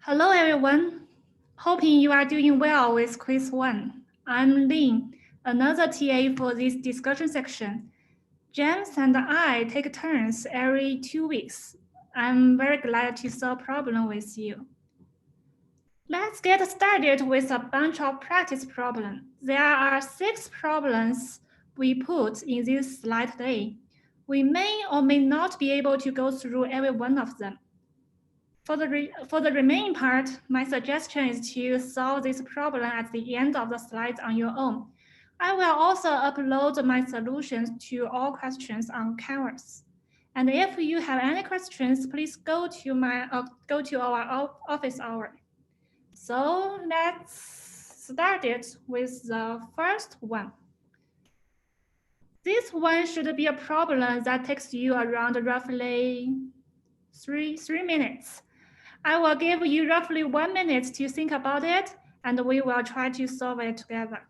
Hello, everyone. Hoping you are doing well with quiz 1. I'm Lin, another TA for this discussion section. James and I take turns every 2 weeks. I'm very glad to solve problem with you. Let's get started with a bunch of practice problems. There are 6 problems we put in this slide today. We may or may not be able to go through every one of them. For the remaining part, my suggestion is to solve this problem at the end of the slides on your own. I will also upload my solutions to all questions on Canvas. And if you have any questions, please go to our office hour. So let's start it with the first one. This one should be a problem that takes you around roughly three minutes. I will give you roughly 1 minute to think about it, and we will try to solve it together.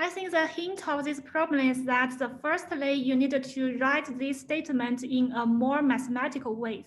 I think the hint of this problem is that firstly, you need to write this statement in a more mathematical way.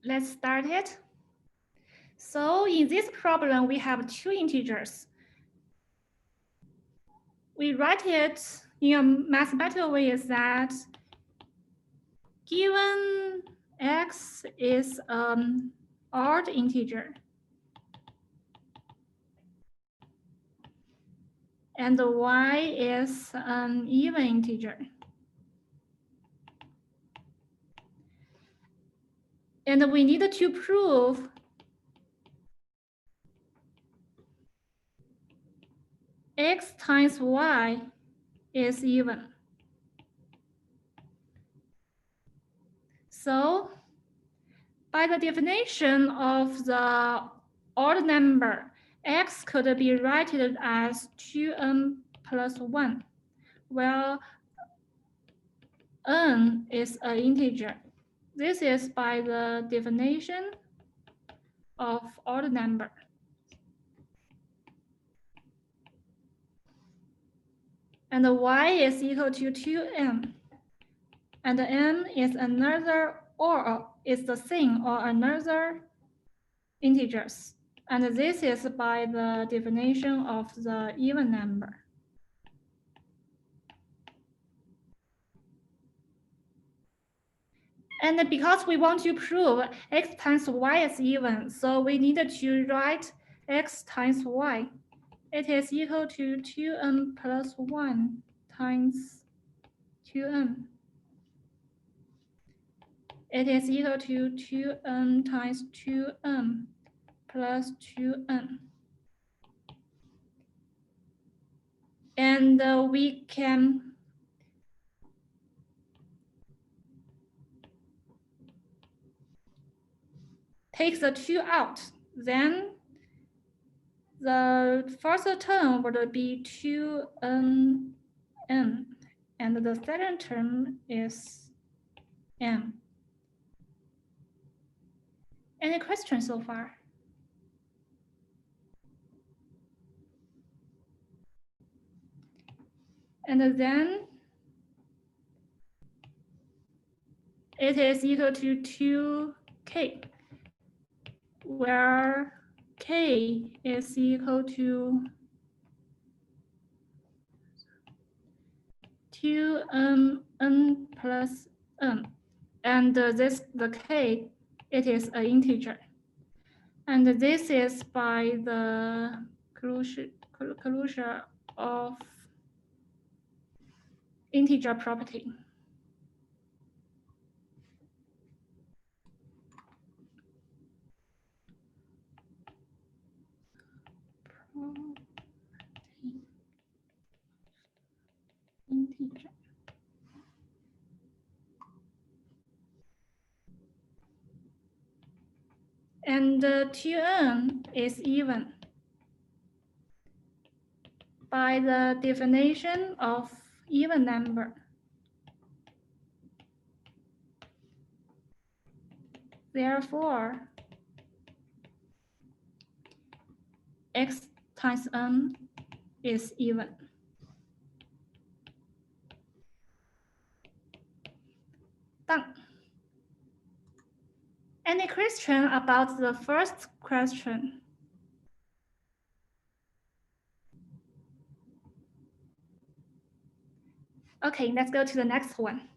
Let's start it. So in this problem, we have 2 integers. We write it in a mathematical way is that given x is an odd integer and y is an even integer. And we need to prove x times y is even. So by the definition of the odd number, x could be written as 2n plus 1, where n is an integer. This is by the definition of odd number. And y is equal to 2n. And n is another or is the same or another integers. And this is by the definition of the even number. And because we want to prove x times y is even, so we need to write x times y it is equal to 2n plus 1 times 2n. It is equal to 2n times 2n plus 2n. And we can take the 2 out. Then the first term would be 2n, and the second term is m. Any questions so far? And then it is equal to 2k, where k is equal to 2n plus n. And the k, it is an integer. And this is by the closure of integer property. Integer. And 2n is even by the definition of even number. Therefore, x times n is even. Done. Any question about the first question? Okay, let's go to the next one.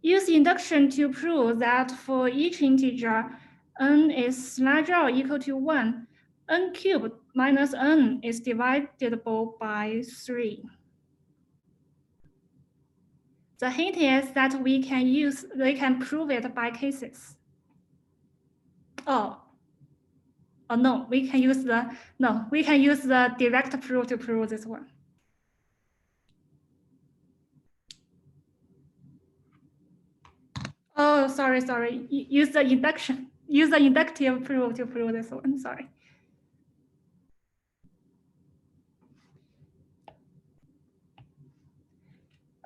Use induction to prove that for each integer, n is larger or equal to 1, n cubed minus n is divisible by 3. The hint is that we can prove it by cases. Oh no, we can use the direct proof to prove this one. Oh, sorry. Use the inductive proof to prove this one. Sorry.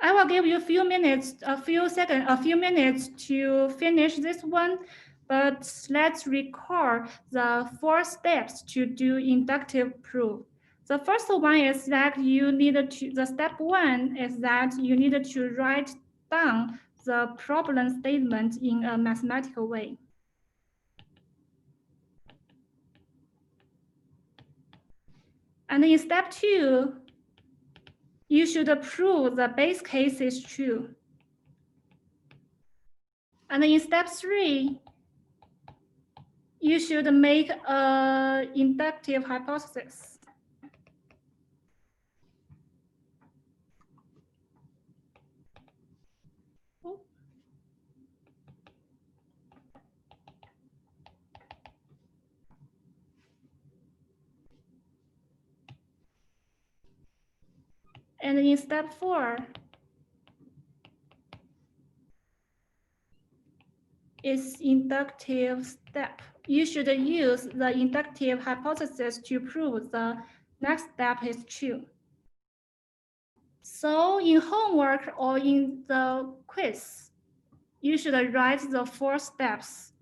I will give you a few minutes to finish this one, but let's recall the 4 steps to do inductive proof. The first one is that step 1 is that you need to write down the problem statement in a mathematical way. And in step 2, you should prove the base case is true. And in step 3, you should make an inductive hypothesis. And in step 4, is inductive step. You should use the inductive hypothesis to prove the next step is true. So in homework or in the quiz, you should write the 4 steps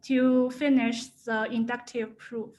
to finish the inductive proof.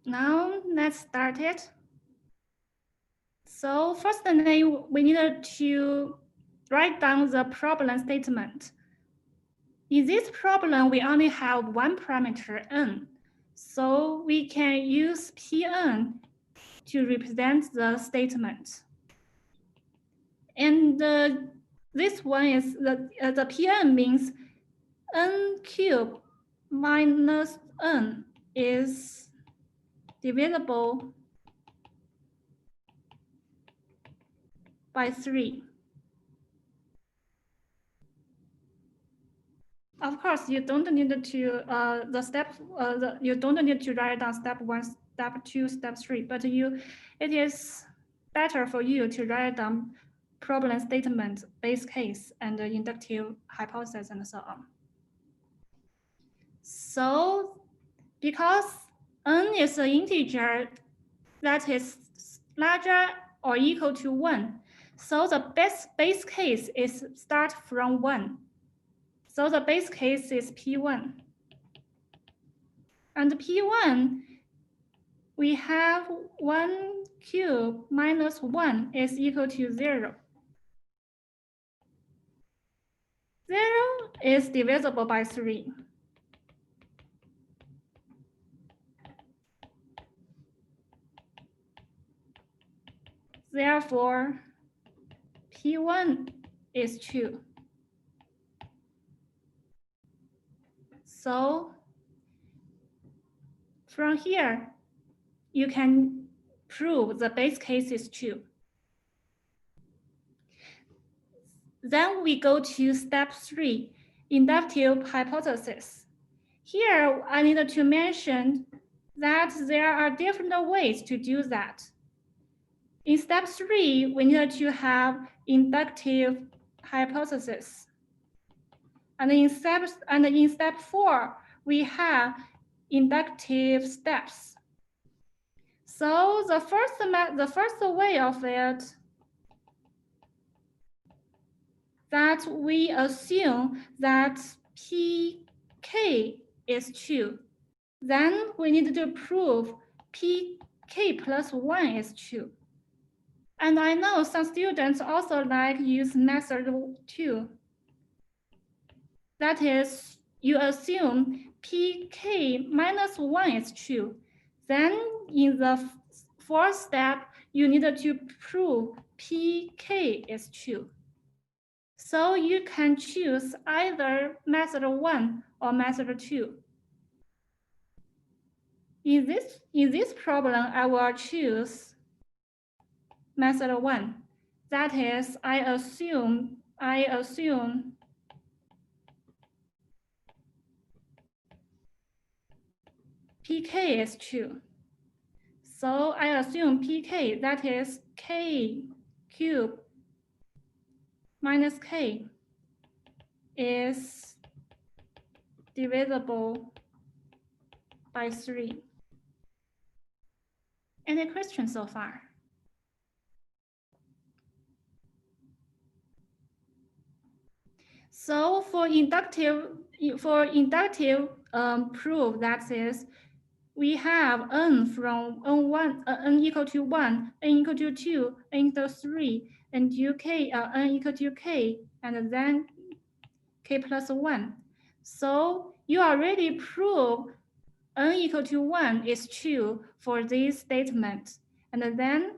Now let's start it. So first we need to write down the problem statement. In this problem, we only have one parameter n. So we can use Pn to represent the statement. And this one is the Pn means n cubed minus n is divisible by 3. Of course, you don't need to you don't need to write down step 1, step 2, step 3, but it is better for you to write down problem statement, base case, and inductive hypothesis, and so on. So because n is an integer that is larger or equal to 1, so the base case is start from 1. So the base case is P1. And P1, we have 1 cubed minus 1 is equal to 0. 0 is divisible by 3. Therefore, P1 is 2. So from here, you can prove the base case is 2. Then we go to step 3, inductive hypothesis. Here, I need to mention that there are different ways to do that. In step 3, we need to have inductive hypothesis. And in step 4, we have inductive steps. So the first way of it, that we assume that Pk is 2. Then we need to prove Pk plus 1 is 2. And I know some students also like use method 2. That is, you assume Pk minus 1 is 2. Then in the fourth step, you need to prove Pk is 2. So you can choose either method 1 or method 2. In this problem, I will choose method 1. That is, I assume Pk is 2. So I assume Pk, that is k cubed minus k, is divisible by 3. Any questions so far? So for inductive proof, that is, we have n from n equal to 1, n equal to 2, n equal to 3, and n equal to k, and then k plus 1. So you already prove n equal to 1 is true for this statement. And then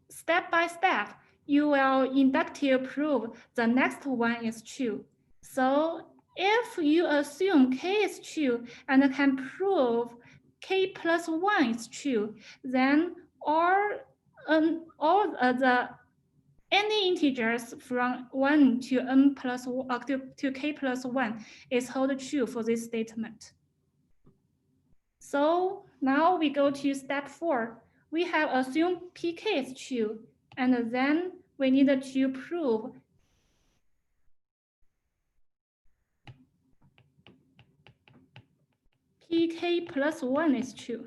step by step, you will inductive prove the next one is true. So if you assume k is true and can prove k plus 1 is true, then any integers from 1 to n plus to k plus 1 is hold true for this statement. So now we go to step 4. We have assumed Pk is true, and then we need to prove Pk plus 1 is true.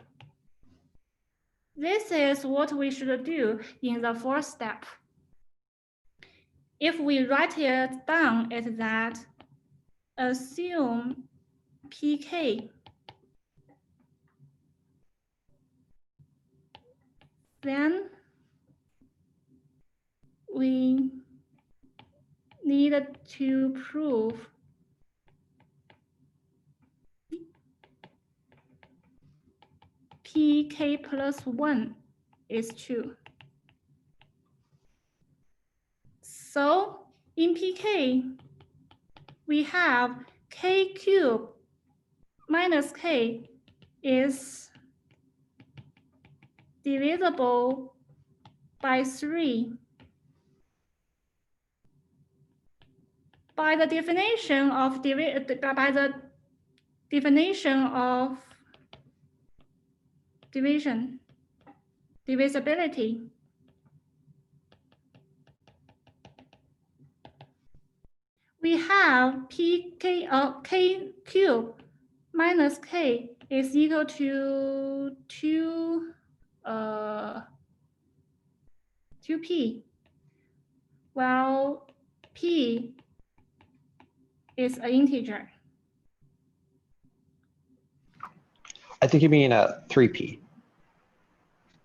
This is what we should do in the fourth step. If we write it down, it's that assume Pk Then we need to prove pk plus 1 is true. So in pk, we have k cubed minus k is divisible by 3. By the definition of divisibility, we have pk of k cubed minus k is equal to 2p, while p is an integer. I think you mean 3p.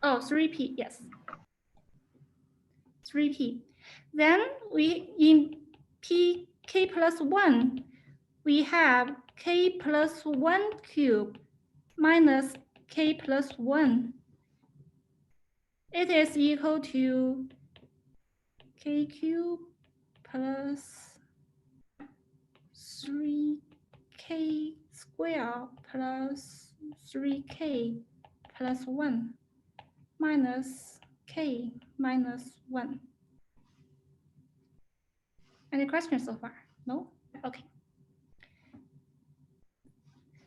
Oh, 3p, yes. 3p. Then we in pk plus 1, we have k plus 1 cubed minus k plus 1. It is equal to k cubed plus 3k squared plus 3k plus 1 minus k minus 1. Any questions so far? No? Okay.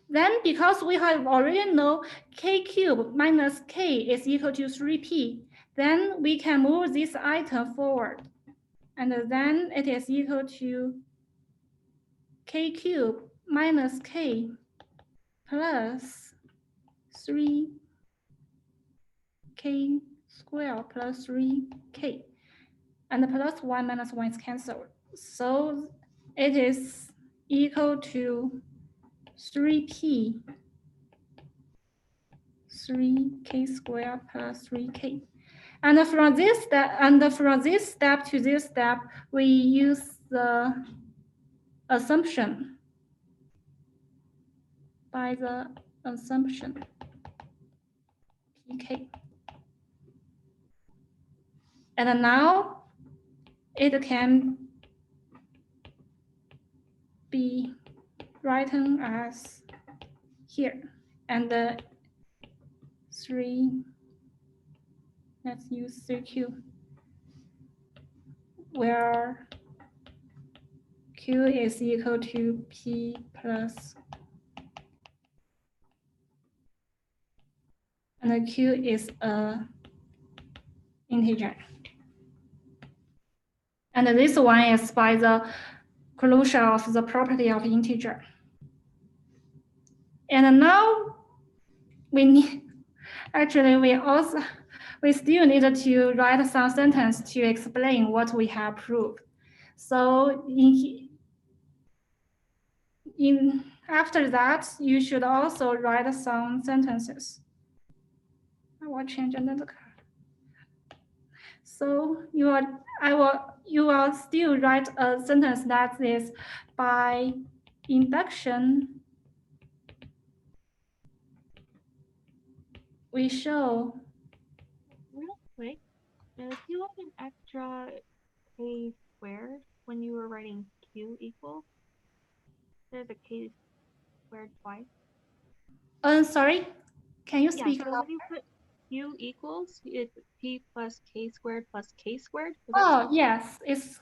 Then because we have already know k cubed minus k is equal to 3p, then we can move this item forward. And then it is equal to k cubed minus k plus 3k squared plus 3k. And the plus 1 minus 1 is cancelled. So it is equal to 3k squared plus 3k. And from this step to this step, we use the assumption. By the assumption pk. And now it can be written as here. And 3, let's use 3q, where q is equal to p plus, and the q is a integer. And this one is by the closure of the property of integer. And now we need, actually we still need to write some sentence to explain what we have proved. So after that, you should also write some sentences. I will change another card. So you will still write a sentence that is by induction. We show. Real quick, do you have an extra k squared when you were writing q equals? There's a k squared twice. Sorry, can you speak? Yeah, so when you put q equals, it's p plus k squared plus k squared. Oh yes, it's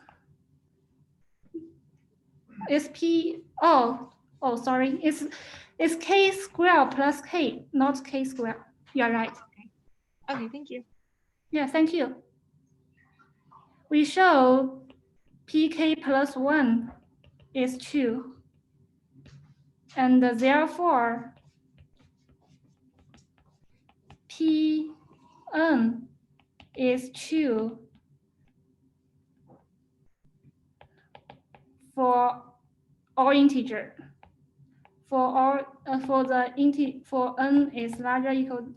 p. Oh sorry, it's k squared plus k, not k squared. You are right. Okay, thank you. Yeah, thank you. We show pk plus 1 is 2. And therefore, Pn is 2 for all integer. For n is larger equal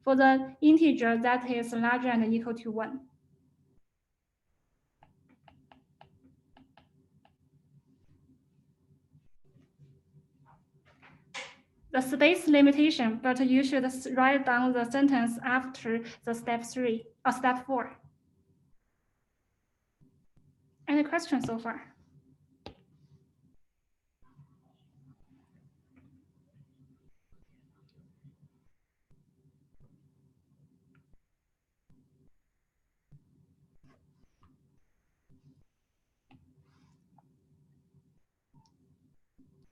for the integer that is larger and equal to 1. The space limitation, but you should write down the sentence after the step 4. Any questions so far?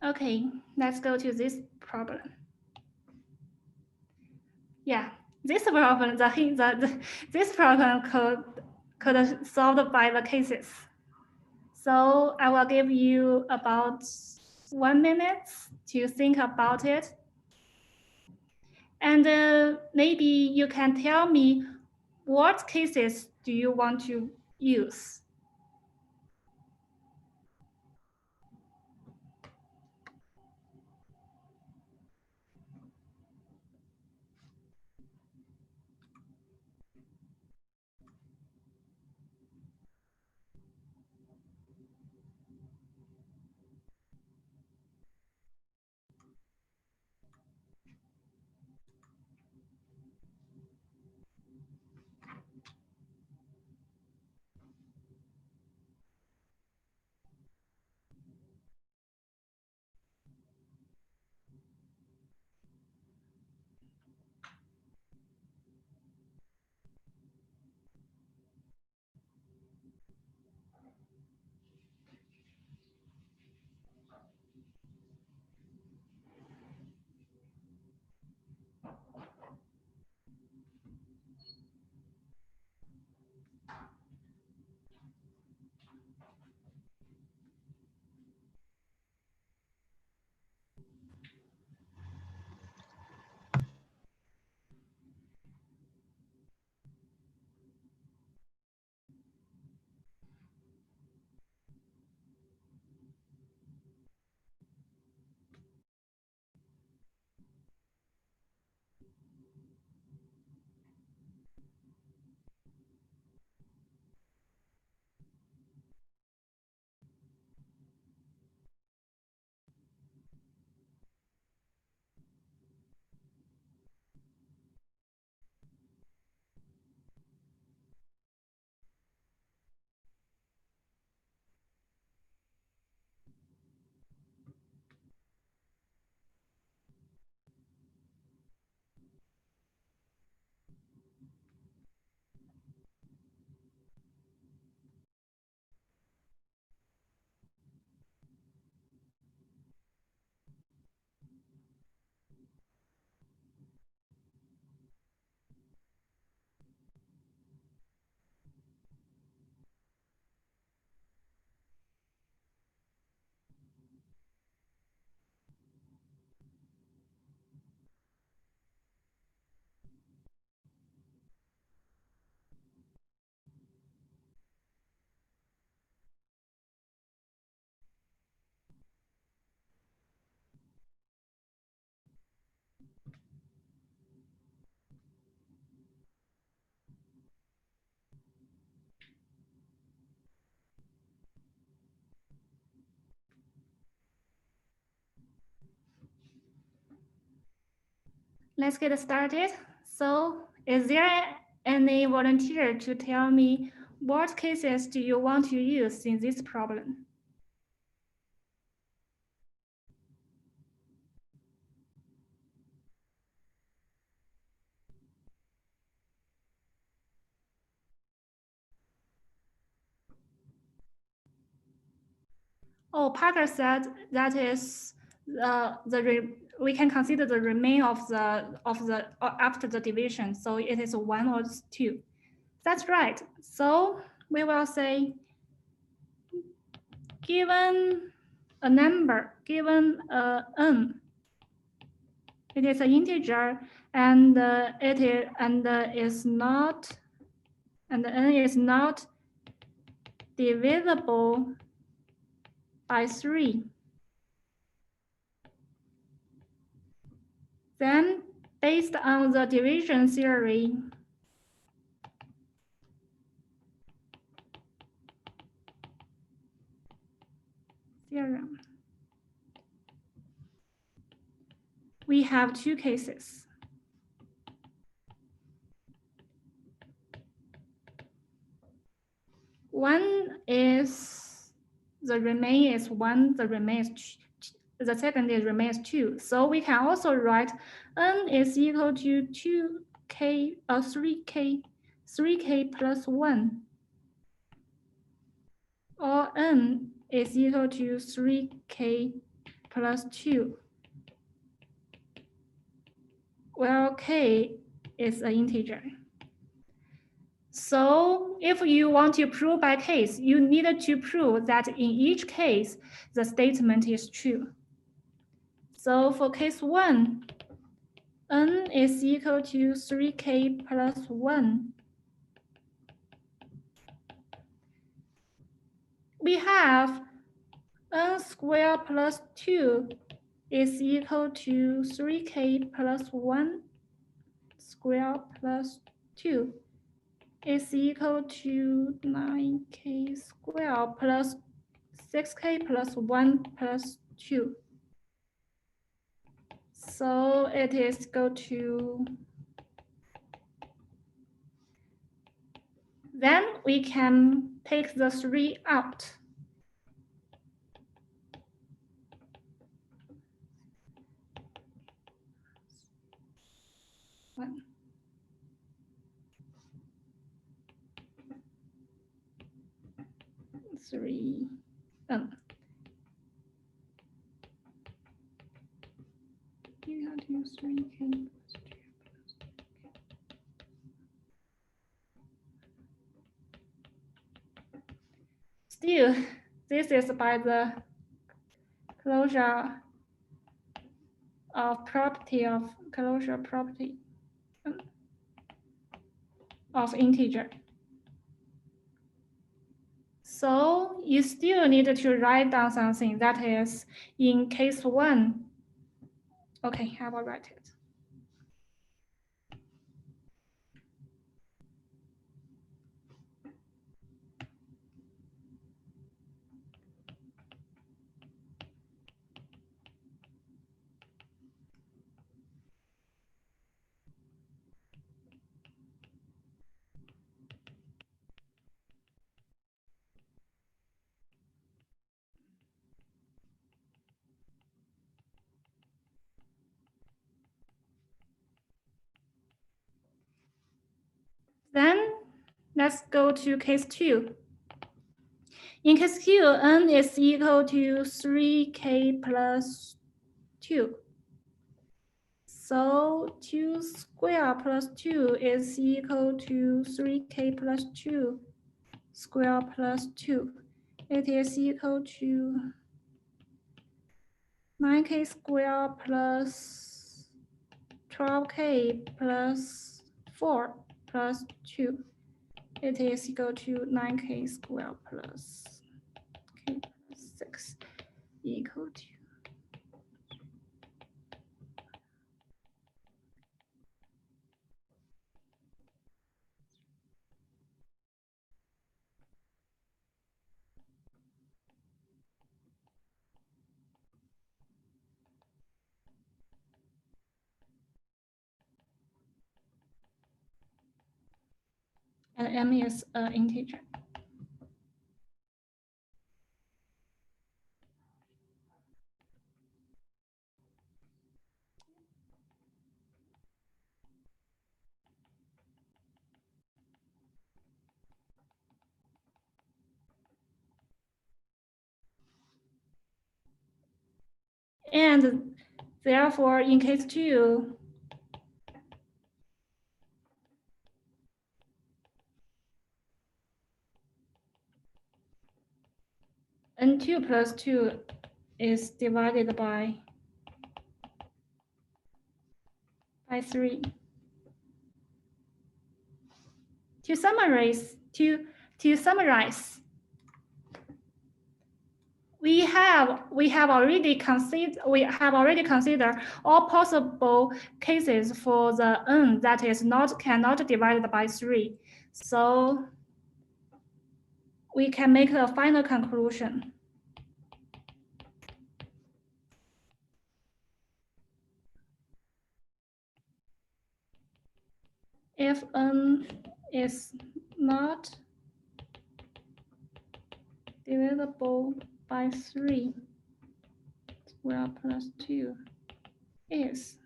Okay, let's go to this problem. Yeah, this problem, this problem could solved by the cases. So I will give you about 1 minute to think about it. And maybe you can tell me what cases do you want to use? Let's get started. So is there any volunteer to tell me what cases do you want to use in this problem? Oh, Parker said that is we can consider the remain of the after the division. So it is 1 or 2. That's right. So we will say, given a number, given n, it is an integer, and it is not, and n is not divisible by 3. Then based on the division theory, theorem, we have two cases. One is the remain is 1, the remain is the second is remain is 2. So we can also write n is equal to 2k or 3k plus 1, or n is equal to 3k plus 2, where k is an integer. So if you want to prove by case, you need to prove that in each case, the statement is true. So for case 1, n is equal to 3k plus 1. We have n squared plus 2 is equal to 3k plus 1 squared plus 2 is equal to 9k squared plus 6k plus 1 plus 2. So it is equal to, then we can take the 3 out. One. Three. You have to use 3k. Still, this is by the closure of property of closure property of integer. So you still need to write down something that is in case 1. Okay, I will write it. Then let's go to case 2. In case 2, n is equal to 3k plus 2. So 2 squared plus 2 is equal to 3k plus 2 squared plus 2. It is equal to 9k squared plus 12k plus 4 plus 2. It is equal to 9k squared plus k plus 6 equal to and m is an integer. And therefore, in case 2, n2 plus 2 is divided by 3. To summarize, we have already considered all possible cases for the n that is cannot divided by 3. So we can make a final conclusion. If n is not divisible by 3, 12 plus 2 is.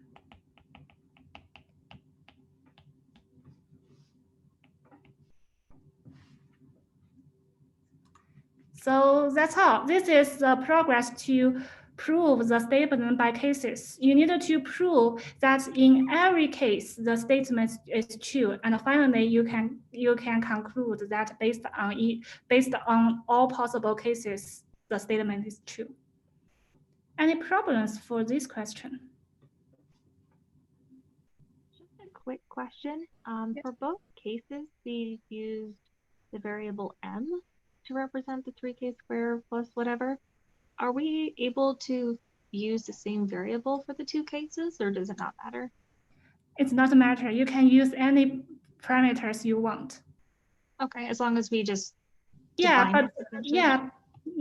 So that's all. This is the progress to prove the statement by cases. You need to prove that in every case the statement is true, and finally you can conclude that based on all possible cases the statement is true. Any problems for this question? Just a quick question. For both cases, we used the variable m to represent the 3k squared plus whatever. Are we able to use the same variable for the 2 cases, or does it not matter? It's not a matter. You can use any parameters you want. Okay, as long as we just Yeah, define but it, yeah,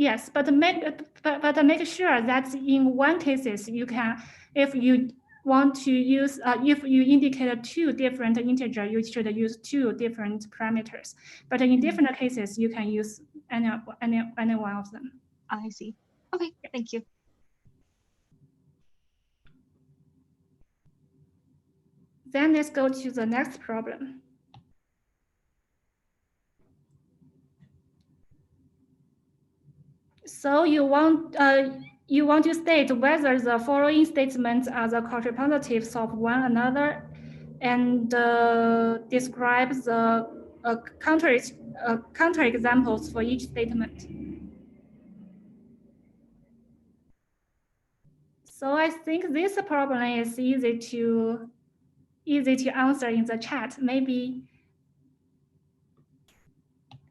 yes, but make sure that in one cases you can, if you want to use, if you indicate 2 different integers, you should use 2 different parameters. But in different cases, you can use any one of them. I see. Okay, thank you. Then let's go to the next problem. So you want to state whether the following statements are the contrapositives of one another, and describe the counter examples for each statement. So I think this problem is easy to answer in the chat. Maybe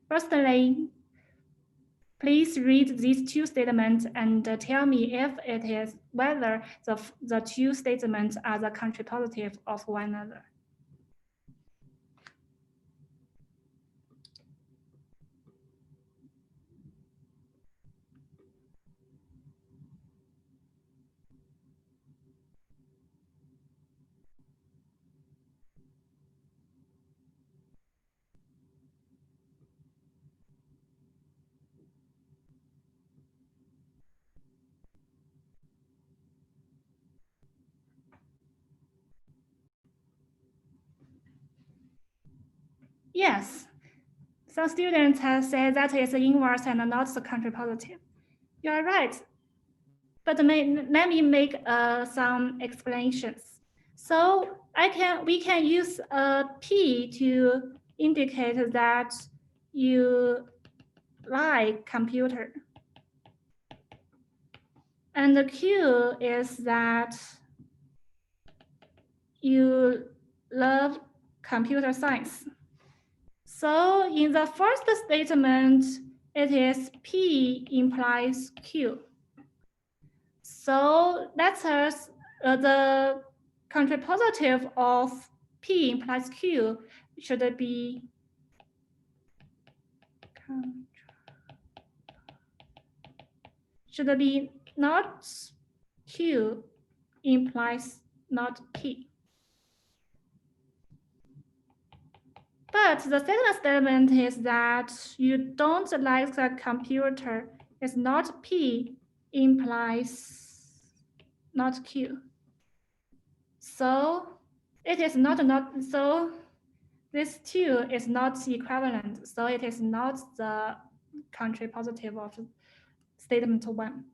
firstly, please read these 2 statements and tell me if it is whether the 2 statements are the contrapositive of one another. Yes, some students have said that is the inverse and not the contrapositive. You are right, but let me make some explanations. So we can use a P to indicate that you like computer, and the Q is that you love computer science. So in the first statement, it is P implies Q. So that's the contrapositive of P implies Q should be not Q implies not P. But the second statement is that you don't like the computer is not P implies not Q. So it is not so this 2 is not equivalent. So it is not the contrapositive of statement 1.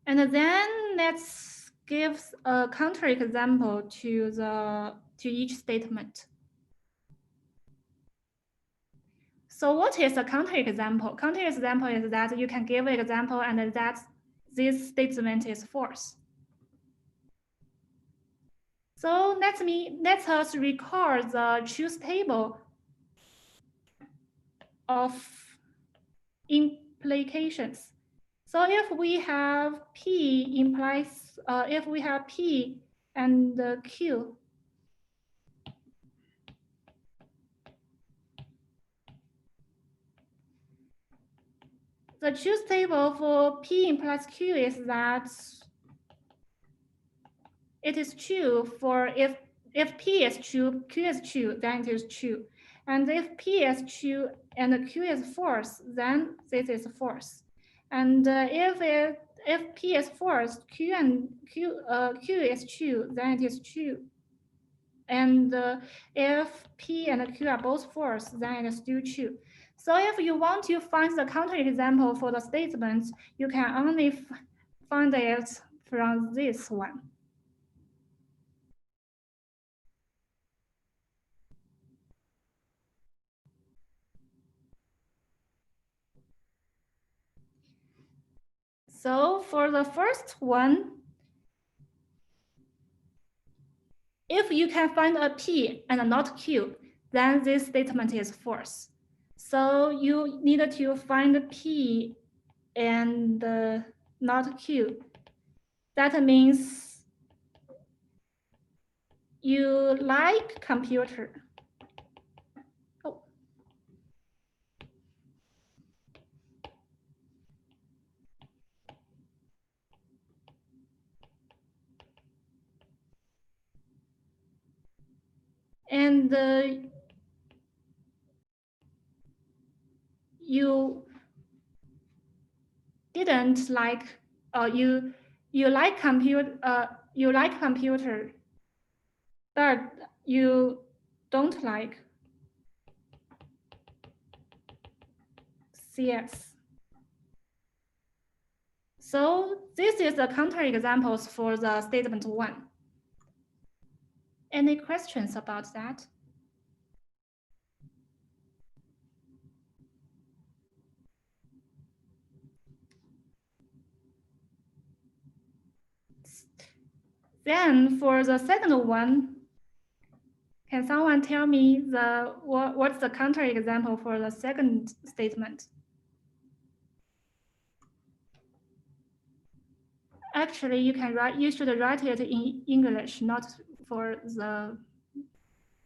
And then let's give a counter example to each statement. So what is a counter example? Counter example is that you can give an example and that this statement is false. So let us recall the truth table of implications. So if we have P implies, if we have P and Q, the truth table for P implies Q is that it is true for if P is true, Q is true, then it is true. And if P is true and Q is false, then this is false. And if P is false, Q is true, then it is true. And if P and Q are both false, then it is still true. So if you want to find the counterexample for the statement, you can only find it from this one. So for the first one, if you can find a P and not Q, then this statement is false. So you need to find P and not Q. That means you like computer. Oh. And you didn't like, you like computer, but you don't like CS. So this is the counterexamples for the statement one. Any questions about that? Then for the second one, can someone tell me what's the counterexample for the second statement? Actually, you should write it in English, not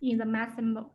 in the math symbol.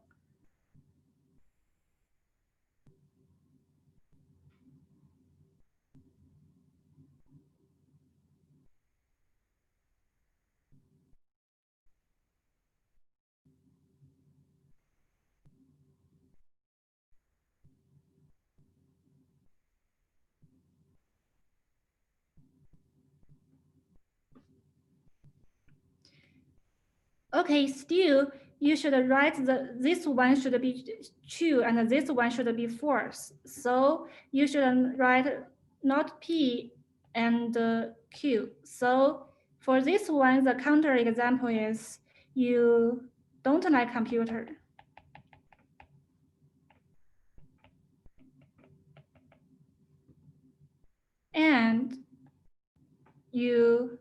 Okay, still, you should write this one should be true and this one should be false. So you should write not P and Q. So for this one, the counterexample is you don't like computer. And you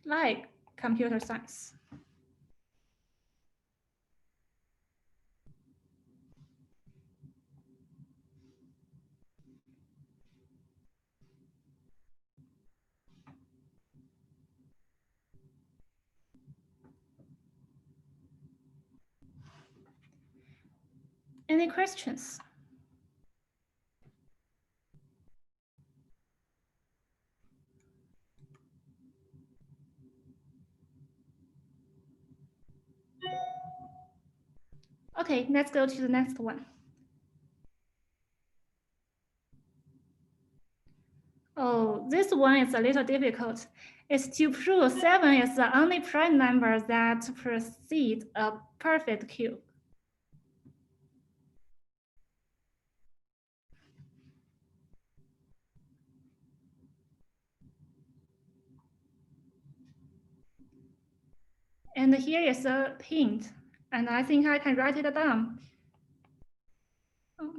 like computer science. Any questions? Okay, let's go to the next one. Oh, this one is a little difficult. It's to prove 7 is the only prime number that precedes a perfect cube. And here is a hint, and I think I can write it down. Oh.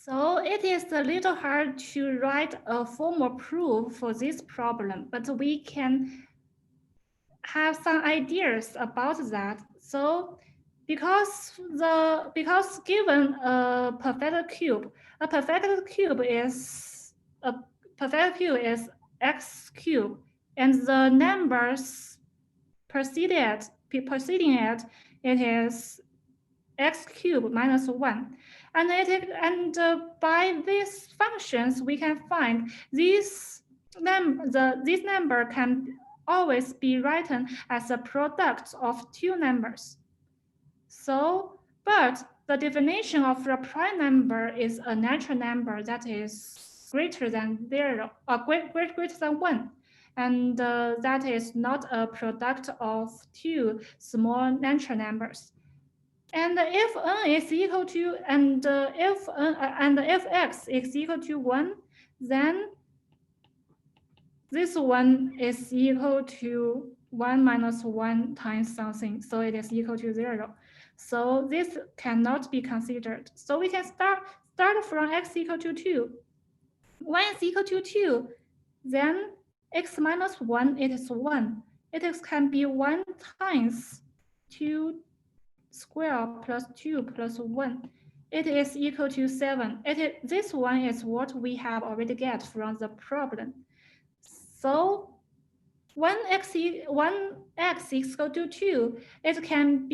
So it is a little hard to write a formal proof for this problem, but we can have some ideas about that. So because given a perfect cube is x cubed, and the numbers preceding it is x cubed minus 1. And by these functions, we can find this number can always be written as a product of two numbers. So, but the definition of a prime number is a natural number that is greater than 0, or greater than 1. And that is not a product of two small natural numbers. And if n is equal to, if x is equal to 1, then this one is equal to 1 minus 1 times something, so it is equal to 0. So this cannot be considered. So we can start from x equal to 2. When is equal to 2, then x minus 1, it is 1. Can be 1 times 2 square plus 2 plus 1. It is equal to 7. This one is what we have already get from the problem. So when x is equal to 2, it can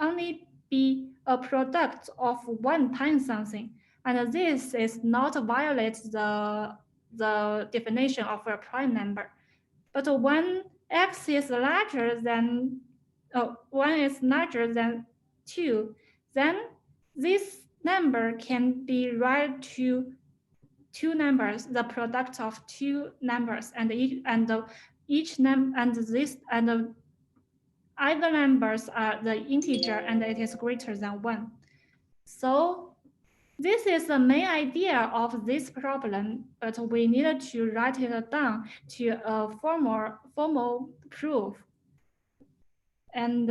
only be a product of 1 times something. And this is not violate the definition of a prime number. But when x is larger than 2, then this number can be write to two numbers, the product of two numbers, and each number and this and either numbers are the integer and it is greater than 1. So this is the main idea of this problem, but we needed to write it down to a formal proof. And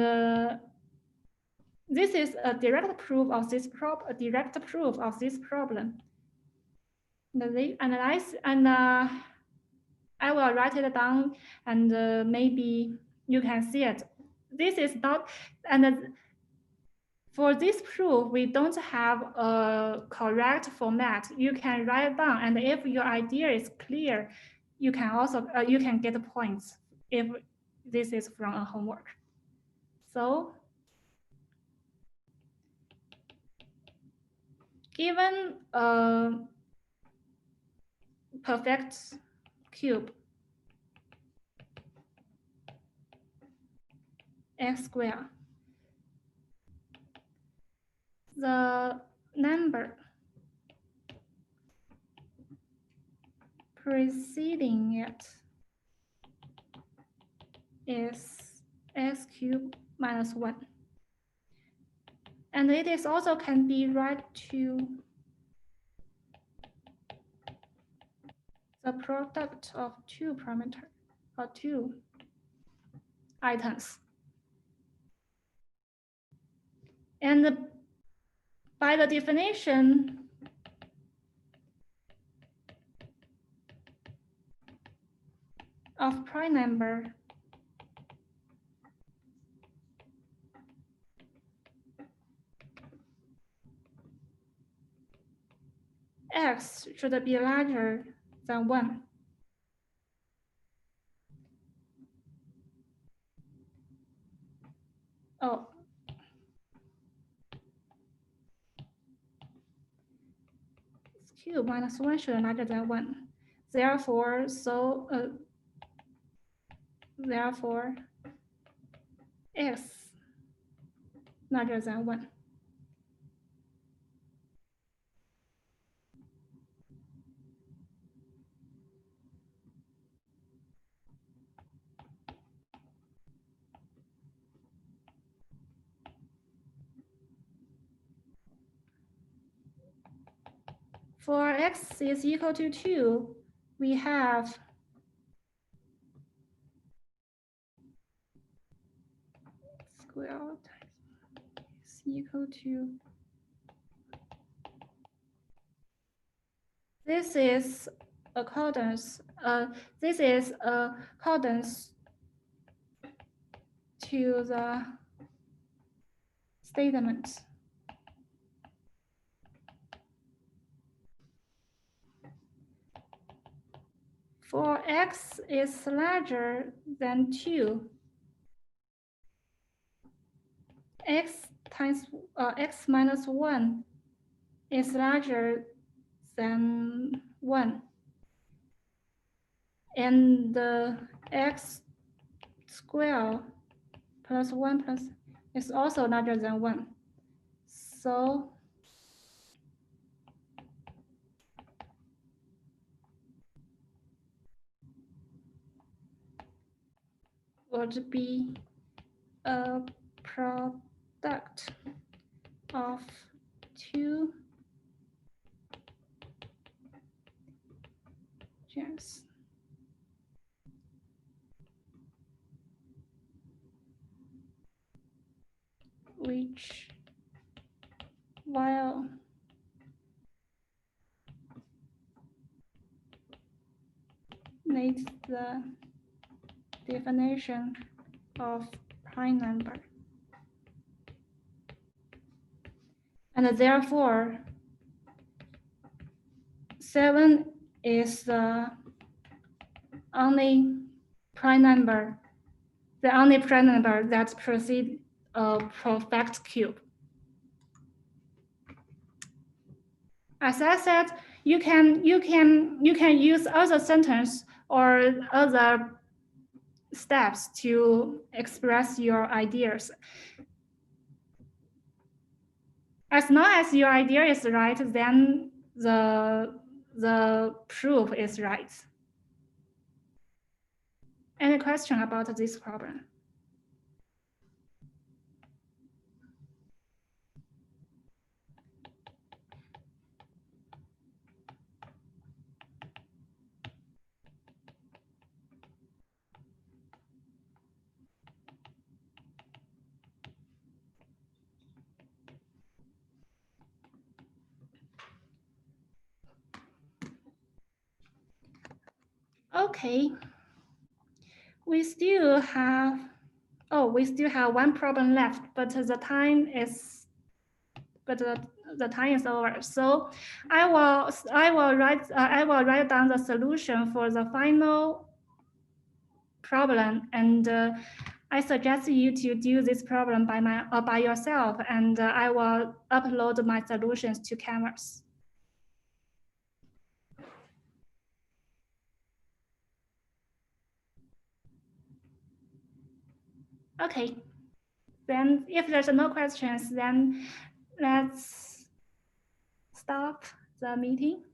this is a direct proof of this problem. And I will write it down, and maybe you can see it. This is not, and for this proof, we don't have a correct format. You can write it down, and if your idea is clear, you can also you can get points if this is from a homework. So given a perfect cube x squared, the number preceding it is x cubed minus 1. And it is also can be write to the product of two parameters or two items. And by the definition, of prime number, x should be larger than 1. Oh. Cube minus 1 should be larger than 1. Therefore, therefore, x larger than 1. For x is equal to 2, we have square is equal to This is accordance. This is accordance to the statement. For x is larger than 2, x minus 1 is larger than 1. And the x squared plus 1 plus is also larger than 1. So would be a product of 2 gems. Which, while needs the definition of prime number. And therefore, 7 is the only prime number that precedes a perfect cube. As I said, you can use other sentence or other steps to express your ideas. As long as your idea is right, then the proof is right. Any question about this problem? Okay, we still have one problem left, but the time is over. So I will write down the solution for the final problem, and I suggest you to do this problem by yourself, and I will upload my solutions to Canvas. Okay, then if there's no questions, then let's stop the meeting.